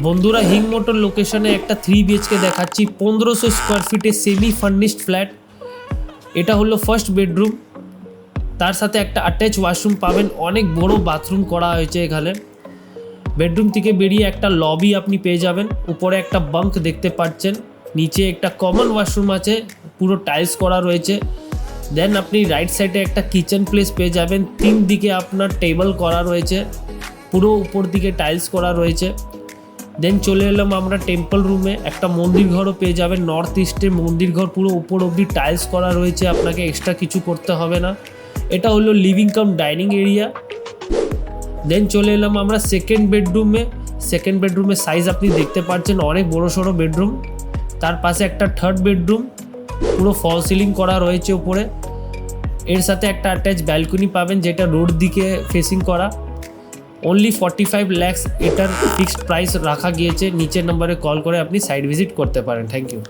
বন্ধুরা হিং মোটর লোকেশনে একটা 3 BHK দেখাচ্ছি 1500 স্কোয়ার ফিটে সেমি ফার্নিশড ফ্ল্যাট। এটা হলো ফার্স্ট বেডরুম, তার সাথে একটা অ্যাটাচ ওয়াশরুম পাবেন, অনেক বড় বাথরুম করা হয়েছে এখানে। বেডরুম থেকে বেরিয়ে একটা লবি আপনি পেয়ে যাবেন, উপরে একটা বাঙ্ক দেখতে পাচ্ছেন, নিচে একটা কমন ওয়াশরুম আছে, পুরো টাইলস করা রয়েছে। দেন আপনি রাইট সাইডে একটা কিচেন প্লেস পেয়ে যাবেন, 3 দিকে আপনার টেবিল করা রয়েছে, পুরো উপর দিকে টাইলস করা রয়েছে। দেন চলে এলাম আমরা টেম্পল রুমে, একটা মন্দির ঘরও পেয়ে যাবেন, নর্থ ইস্টের মন্দির ঘর, পুরো উপর অবধি টাইলস করা রয়েছে, আপনাকে এক্সট্রা কিছু করতে হবে না। এটা হলো লিভিং কাম ডাইনিং এরিয়া। দেন চলে এলাম আমরা সেকেন্ড বেডরুমে। সেকেন্ড বেডরুমের সাইজ আপনি দেখতে পাচ্ছেন, অনেক বড় সড়ো বেডরুম। তার পাশে একটা থার্ড বেডরুম, পুরো ফল সিলিং করা রয়েছে উপরে। এর সাথে একটা অ্যাটাচ ব্যালকনি পাবেন, যেটা রোড দিকে ফেসিং করা। অনলি 45 lakhs এটার ফিক্সড প্রাইস রাখা গিয়েছে। নিচের নম্বরে কল করে আপনি সাইট ভিজিট করতে পারেন। Thank you.